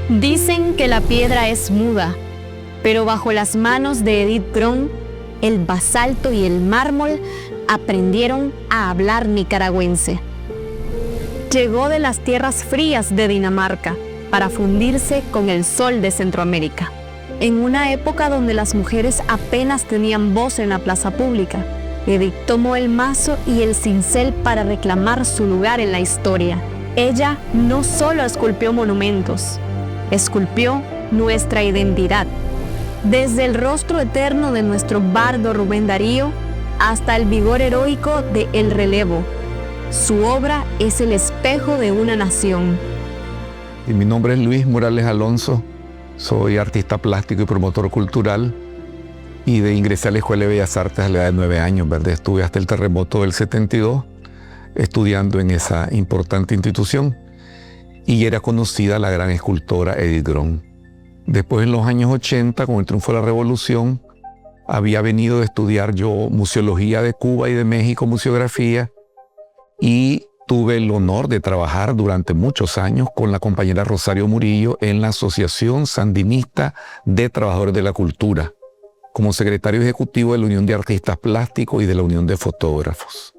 Dicen que la piedra es muda, pero bajo las manos de Edith Cron, el basalto y el mármol aprendieron a hablar nicaragüense. Llegó de las tierras frías de Dinamarca para fundirse con el sol de Centroamérica, en una época donde las mujeres apenas tenían voz en la plaza pública. Edith tomó el mazo y el cincel para reclamar su lugar en la historia. Ella no solo esculpió monumentos, esculpió nuestra identidad. Desde el rostro eterno de nuestro bardo Rubén Darío hasta el vigor heroico de El Relevo. Su obra es el espejo de una nación. Y mi nombre es Luis Morales Alonso, soy artista plástico y promotor cultural y ingresé a la Escuela de Bellas Artes a la edad de 9 años, ¿verdad? Estuve hasta el terremoto del 72 estudiando en esa importante institución y era conocida la gran escultora Edith Cron. Después, en los años 80, con el triunfo de la Revolución, había venido a estudiar yo museología de Cuba y de México, museografía, y tuve el honor de trabajar durante muchos años con la compañera Rosario Murillo en la Asociación Sandinista de Trabajadores de la Cultura, como secretario ejecutivo de la Unión de Artistas Plásticos y de la Unión de Fotógrafos.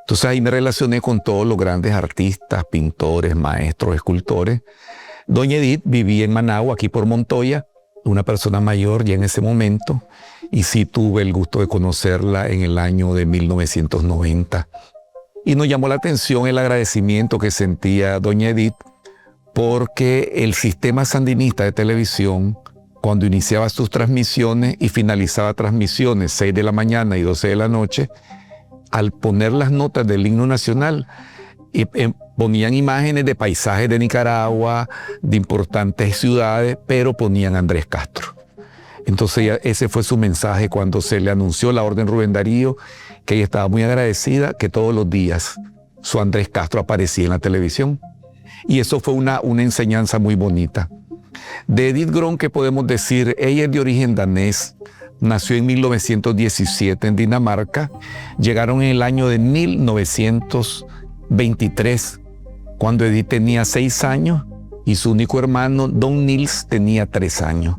Entonces ahí me relacioné con todos los grandes artistas, pintores, maestros, escultores. Doña Edith vivía en Managua, aquí por Montoya, una persona mayor ya en ese momento, y sí tuve el gusto de conocerla en el año de 1990. Y nos llamó la atención el agradecimiento que sentía doña Edith porque el sistema sandinista de televisión, cuando iniciaba sus transmisiones y finalizaba transmisiones 6 de la mañana y 12 de la noche, al poner las notas del himno nacional, ponían imágenes de paisajes de Nicaragua, de importantes ciudades, pero ponían a Andrés Castro. Entonces ese fue su mensaje cuando se le anunció la Orden Rubén Darío, que ella estaba muy agradecida que todos los días su Andrés Castro aparecía en la televisión. Y eso fue una enseñanza muy bonita. De Edith Cron, ¿qué podemos decir? Ella es de origen danés, nació en 1917 en Dinamarca, llegaron en el año de 1923, cuando Edith tenía 6 años y su único hermano, Don Nils, tenía 3 años.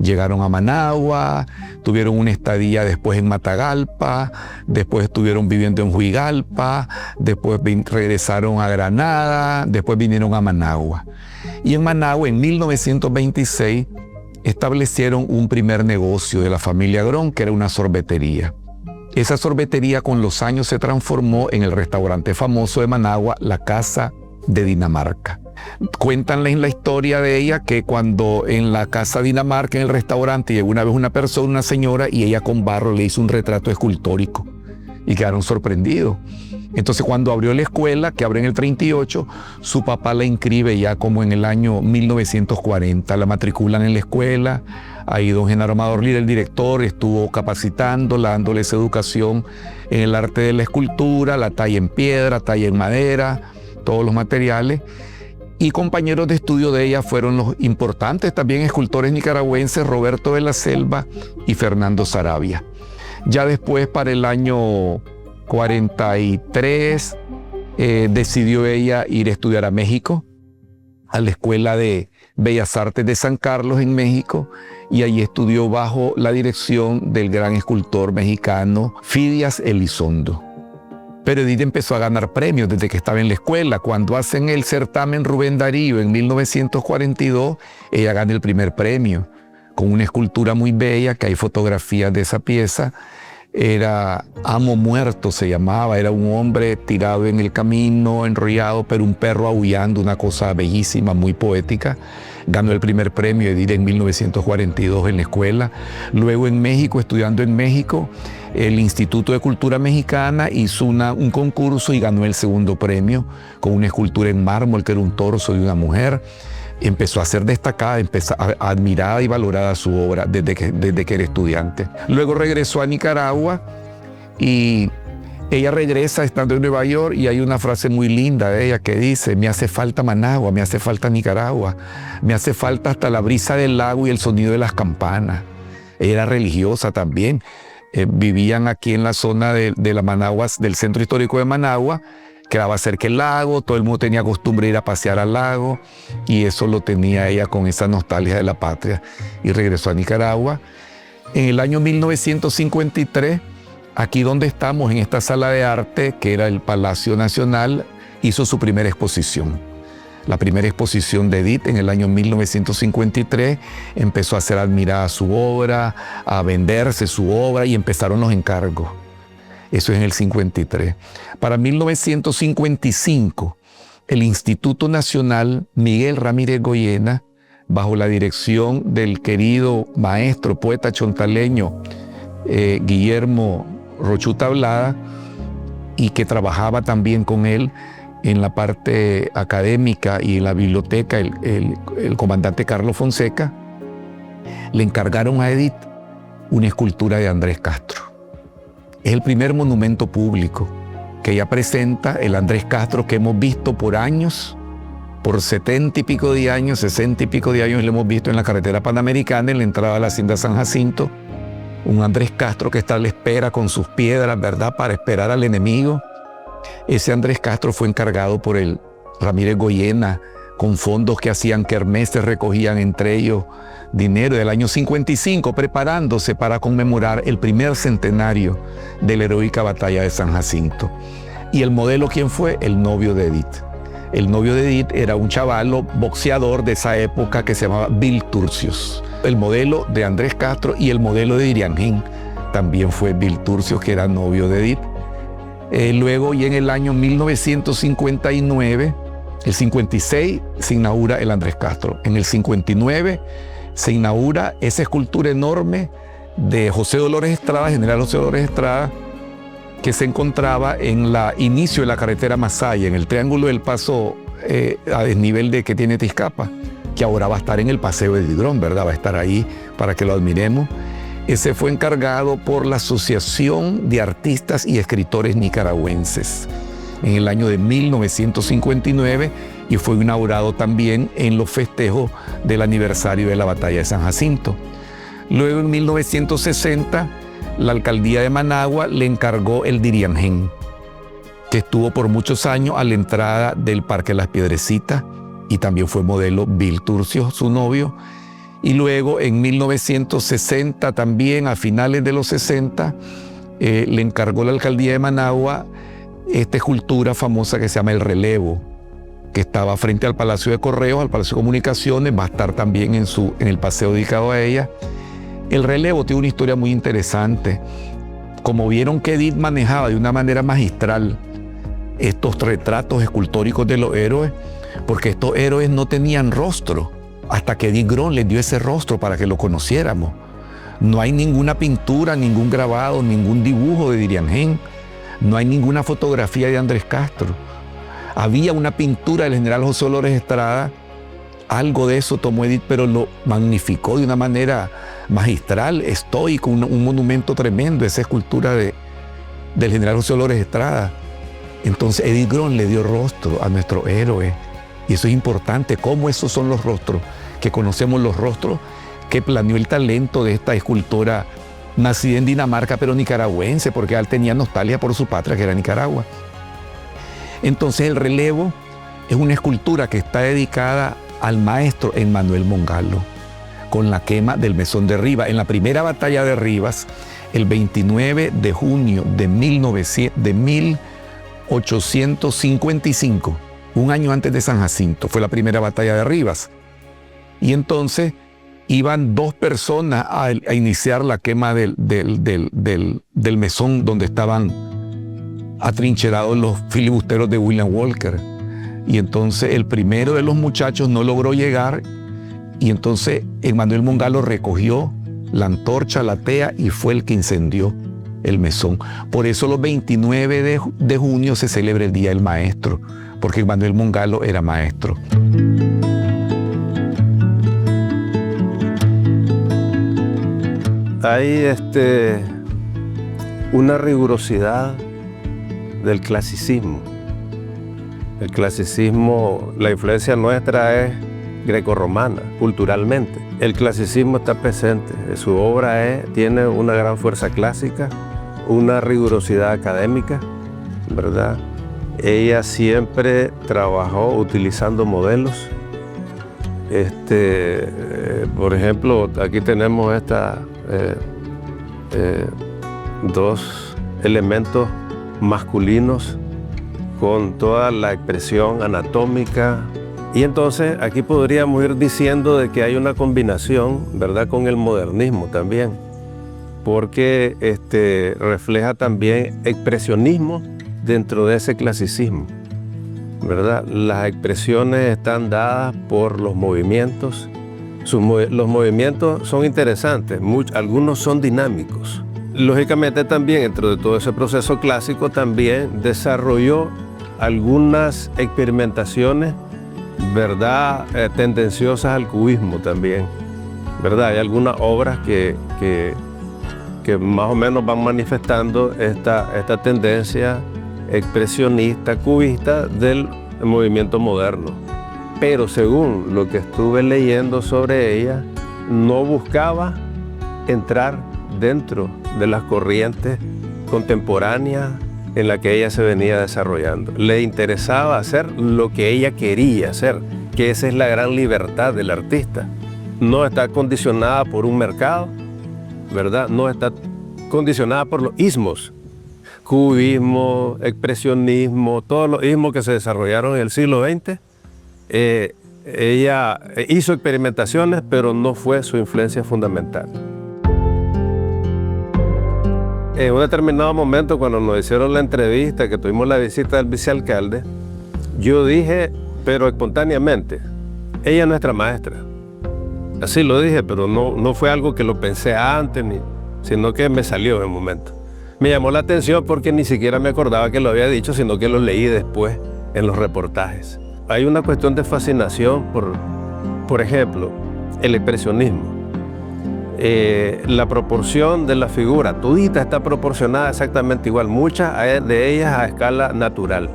Llegaron a Managua, tuvieron una estadía después en Matagalpa, después estuvieron viviendo en Huigalpa, después regresaron a Granada, después vinieron a Managua. Y en Managua, en 1926, establecieron un primer negocio de la familia Cron, que era una sorbetería. Esa sorbetería con los años se transformó en el restaurante famoso de Managua, la Casa de Dinamarca. Cuentan en la historia de ella que cuando en la Casa Dinamarca, en el restaurante, llegó una vez una persona, una señora, y ella con barro le hizo un retrato escultórico y quedaron sorprendidos. Entonces cuando abrió la escuela, que abrió en el 38, su papá la inscribe ya como en el año 1940, la matriculan en la escuela. Ahí don Genaro Amador Lira, el director, estuvo capacitándola, dándoles educación en el arte de la escultura, la talla en piedra, talla en madera, todos los materiales. Y compañeros de estudio de ella fueron los importantes también escultores nicaragüenses Roberto de la Selva y Fernando Saravia. Ya después, para el año 43, decidió ella ir a estudiar a México, a la Escuela de Bellas Artes de San Carlos en México, y allí estudió bajo la dirección del gran escultor mexicano Fidias Elizondo. Pero Edith empezó a ganar premios desde que estaba en la escuela. Cuando hacen el certamen Rubén Darío en 1942, ella gana el primer premio con una escultura muy bella, que hay fotografías de esa pieza. Era Amo Muerto, se llamaba. Era un hombre tirado en el camino, enrollado, pero un perro aullando, una cosa bellísima, muy poética. Ganó el primer premio Edith en 1942 en la escuela. Luego en México, estudiando en México, el Instituto de Cultura Mexicana hizo un concurso y ganó el segundo premio con una escultura en mármol que era un torso de una mujer. Empezó a ser destacada, admirada y valorada su obra desde que era estudiante. Luego regresó a Nicaragua y ella regresa estando en Nueva York, y hay una frase muy linda de ella que dice: me hace falta Managua, me hace falta Nicaragua, me hace falta hasta la brisa del lago y el sonido de las campanas. Ella era religiosa también. Vivían aquí en la zona de la Managua, del centro histórico de Managua, quedaba cerca del lago, todo el mundo tenía costumbre de ir a pasear al lago, y eso lo tenía ella con esa nostalgia de la patria, y regresó a Nicaragua. En el año 1953, aquí donde estamos, en esta sala de arte, que era el Palacio Nacional, hizo su primera exposición. La primera exposición de Edith en el año 1953, empezó a ser admirada su obra, a venderse su obra, y empezaron los encargos. Eso es en el 53. Para 1955, el Instituto Nacional Miguel Ramírez Goyena, bajo la dirección del querido maestro, poeta chontaleño Guillermo Rochú Tablada, y que trabajaba también con él en la parte académica y en la biblioteca, el comandante Carlos Fonseca, le encargaron a Edith una escultura de Andrés Castro. Es el primer monumento público que ella presenta, el Andrés Castro que hemos visto por años, por 70 y pico de años, 60 y pico de años, lo hemos visto en la carretera Panamericana, en la entrada a la Hacienda San Jacinto. Un Andrés Castro que está a la espera con sus piedras, ¿verdad?, para esperar al enemigo. Ese Andrés Castro fue encargado por el Ramírez Goyena, con fondos que hacían kermeses, recogían entre ellos dinero del año 55, preparándose para conmemorar el primer centenario de la heroica batalla de San Jacinto. Y el modelo, ¿quién fue? El novio de Edith. El novio de Edith era un chavalo boxeador de esa época que se llamaba Bill Turcios. El modelo de Andrés Castro y el modelo de Iriangén también fue Bill Turcios, que era novio de Edith. Luego, y en el año 1959, el 56, se inaugura el Andrés Castro. En el 59 se inaugura esa escultura enorme de José Dolores Estrada, general José Dolores Estrada, que se encontraba en el inicio de la carretera Masaya, en el Triángulo del Paso a desnivel de que tiene Tizcapa, que ahora va a estar en el Paseo de Hidrón, ¿verdad? Va a estar ahí para que lo admiremos. Ese fue encargado por la Asociación de Artistas y Escritores Nicaragüenses en el año de 1959, y fue inaugurado también en los festejos del aniversario de la batalla de San Jacinto. Luego, en 1960, la alcaldía de Managua le encargó el Diriangén, que estuvo por muchos años a la entrada del Parque Las Piedrecitas, y también fue modelo Bill Turcios, su novio. Y luego, en 1960, también a finales de los 60, le encargó la alcaldía de Managua esta escultura famosa que se llama El Relevo, que estaba frente al Palacio de Correos, al Palacio de Comunicaciones, va a estar también en el paseo dedicado a ella. El Relevo tiene una historia muy interesante. Como vieron que Edith manejaba de una manera magistral estos retratos escultóricos de los héroes, porque estos héroes no tenían rostro, hasta que Edith Grön les dio ese rostro para que lo conociéramos. No hay ninguna pintura, ningún grabado, ningún dibujo de Diriangén. No hay ninguna fotografía de Andrés Castro. Había una pintura del general José Dolores Estrada, algo de eso tomó Edith, pero lo magnificó de una manera magistral, estoico, un monumento tremendo, esa escultura del general José Dolores Estrada. Entonces Edith Grön le dio rostro a nuestro héroe, y eso es importante, cómo esos son los rostros, que conocemos los rostros que planeó el talento de esta escultora nacida en Dinamarca, pero nicaragüense, porque él tenía nostalgia por su patria, que era Nicaragua. Entonces el Relevo es una escultura que está dedicada al maestro Emmanuel Mongalo, con la quema del Mesón de Rivas. En la primera batalla de Rivas, el 29 de junio de 1855, un año antes de San Jacinto, fue la primera batalla de Rivas. Y entonces iban dos personas a iniciar la quema del mesón donde estaban atrincherados los filibusteros de William Walker. Y entonces el primero de los muchachos no logró llegar, y entonces Emmanuel Mongalo recogió la antorcha, la tea, y fue el que incendió el mesón. Por eso los 29 de junio se celebra el Día del Maestro, porque Emmanuel Mongalo era maestro. Hay una rigurosidad del clasicismo. El clasicismo, la influencia nuestra es grecorromana, culturalmente. El clasicismo está presente, su obra tiene una gran fuerza clásica, una rigurosidad académica, ¿verdad? Ella siempre trabajó utilizando modelos. Por ejemplo, aquí tenemos dos elementos masculinos con toda la expresión anatómica. Y entonces aquí podríamos ir diciendo de que hay una combinación, ¿verdad?, con el modernismo también, porque refleja también expresionismo dentro de ese clasicismo, ¿verdad? Las expresiones están dadas por los movimientos. Los movimientos son interesantes, algunos son dinámicos. Lógicamente también dentro de todo ese proceso clásico también desarrolló algunas experimentaciones, ¿verdad?, tendenciosas al cubismo también, ¿verdad? Hay algunas obras que más o menos van manifestando esta tendencia expresionista, cubista del movimiento moderno. Pero según lo que estuve leyendo sobre ella, no buscaba entrar dentro de las corrientes contemporáneas en la que ella se venía desarrollando. Le interesaba hacer lo que ella quería hacer, que esa es la gran libertad del artista. No está condicionada por un mercado, ¿verdad? No está condicionada por los ismos. Cubismo, expresionismo, todos los ismos que se desarrollaron en el siglo XX. Ella hizo experimentaciones, pero no fue su influencia fundamental. En un determinado momento, cuando nos hicieron la entrevista, que tuvimos la visita del vicealcalde, yo dije, pero espontáneamente, ella es nuestra maestra. Así lo dije, pero no fue algo que lo pensé antes, sino que me salió en el momento. Me llamó la atención porque ni siquiera me acordaba que lo había dicho, sino que lo leí después en los reportajes. Hay una cuestión de fascinación por ejemplo, el expresionismo. La proporción de la figura, todita está proporcionada exactamente igual, muchas de ellas a escala natural.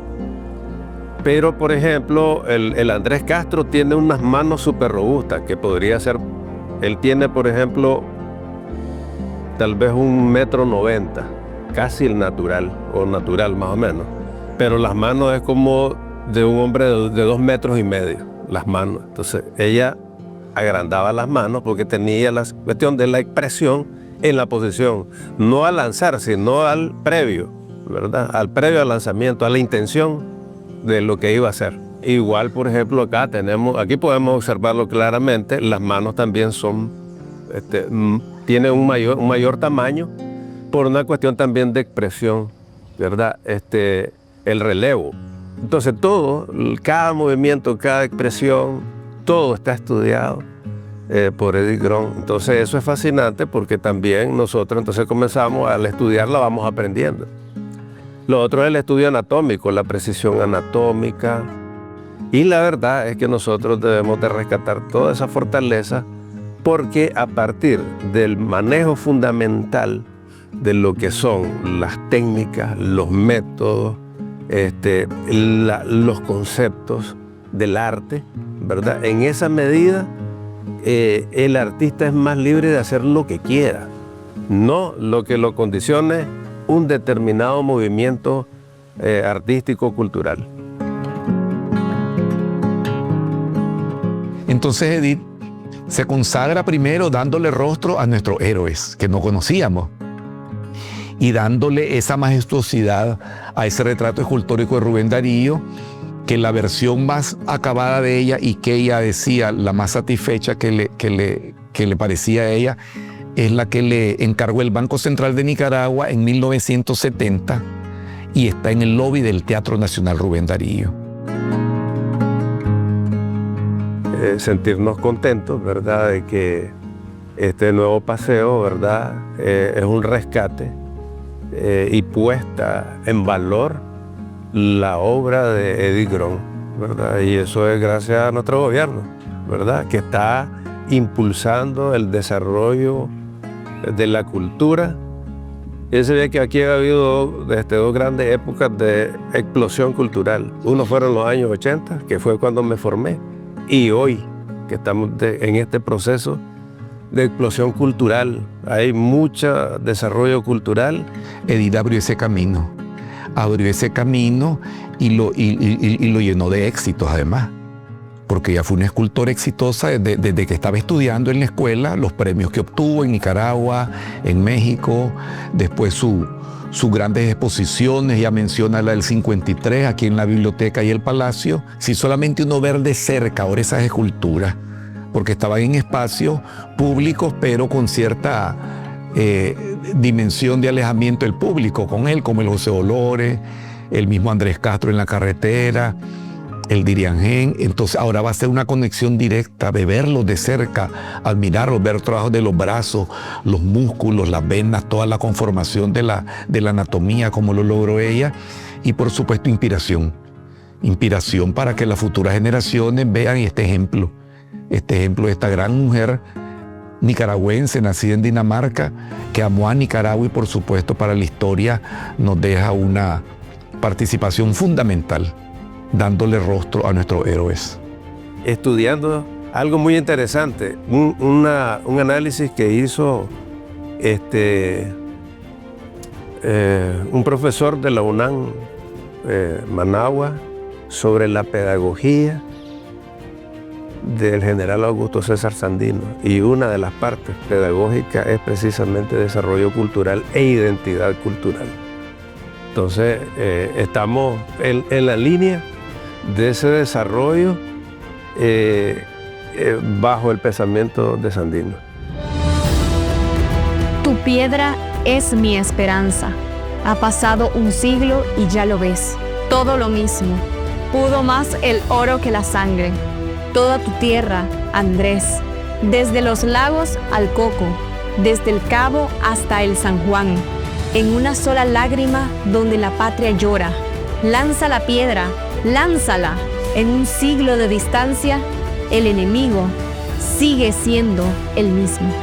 Pero, por ejemplo, el Andrés Castro tiene unas manos súper robustas, que podría ser, él tiene, por ejemplo, tal vez 1,90 m, casi el natural, o natural más o menos. Pero las manos es como de un hombre de 2,5 m, las manos. Entonces, ella agrandaba las manos porque tenía la cuestión de la expresión en la posición, no al lanzar, sino al previo, ¿verdad? Al previo al lanzamiento, a la intención de lo que iba a hacer. Igual, por ejemplo, aquí podemos observarlo claramente, las manos también tienen un mayor tamaño por una cuestión también de expresión, ¿verdad? El relevo. Entonces cada movimiento, cada expresión, todo está estudiado por Edith Cron. Entonces eso es fascinante porque también nosotros entonces comenzamos al estudiarla, vamos aprendiendo. Lo otro es el estudio anatómico, la precisión anatómica. Y la verdad es que nosotros debemos de rescatar toda esa fortaleza porque a partir del manejo fundamental de lo que son las técnicas, los métodos, los conceptos del arte, ¿verdad? En esa medida, el artista es más libre de hacer lo que quiera, no lo que lo condicione un determinado movimiento artístico, cultural. Entonces Edith se consagra primero dándole rostro a nuestros héroes que no conocíamos y dándole esa majestuosidad a ese retrato escultórico de Rubén Darío, que la versión más acabada de ella y que ella decía la más satisfecha que le parecía a ella es la que le encargó el Banco Central de Nicaragua en 1970 y está en el lobby del Teatro Nacional Rubén Darío. Sentirnos contentos, ¿verdad?, de que este nuevo paseo, ¿verdad?, es un rescate y puesta en valor la obra de Edith Cron, ¿verdad? Y eso es gracias a nuestro gobierno, ¿verdad?, que está impulsando el desarrollo de la cultura. Y se ve que aquí ha habido dos grandes épocas de explosión cultural. Uno fueron los años 80, que fue cuando me formé, y hoy, que estamos en este proceso de explosión cultural. Hay mucho desarrollo cultural. Edith abrió ese camino. abrió ese camino y lo llenó de éxitos además, porque ella fue una escultora exitosa desde que estaba estudiando en la escuela, los premios que obtuvo en Nicaragua, en México, después sus grandes exposiciones, ya menciona la del 53 aquí en la biblioteca y el palacio. Si solamente uno ver de cerca ahora esas esculturas, porque estaban en espacios públicos pero con cierta dimensión de alejamiento del público con él, como el José Dolores, el mismo Andrés Castro en la carretera, el Diriangén. Entonces ahora va a ser una conexión directa de verlos de cerca, admirarlos, ver trabajos de los brazos, los músculos, las venas, toda la conformación de la anatomía, como lo logró ella, y por supuesto inspiración para que las futuras generaciones vean este ejemplo de esta gran mujer nicaragüense, nacida en Dinamarca, que amó a Nicaragua y por supuesto para la historia nos deja una participación fundamental, dándole rostro a nuestros héroes. Estudiando algo muy interesante, un análisis que hizo un profesor de la UNAM, Managua, sobre la pedagogía del general Augusto César Sandino, y una de las partes pedagógicas es precisamente desarrollo cultural e identidad cultural. Entonces estamos en la línea de ese desarrollo bajo el pensamiento de Sandino. Tu piedra es mi esperanza. Ha pasado un siglo y ya lo ves. Todo lo mismo. Pudo más el oro que la sangre. Toda tu tierra, Andrés, desde los lagos al Coco, desde el Cabo hasta el San Juan, en una sola lágrima donde la patria llora. Lanza la piedra, lánzala. En un siglo de distancia, el enemigo sigue siendo el mismo.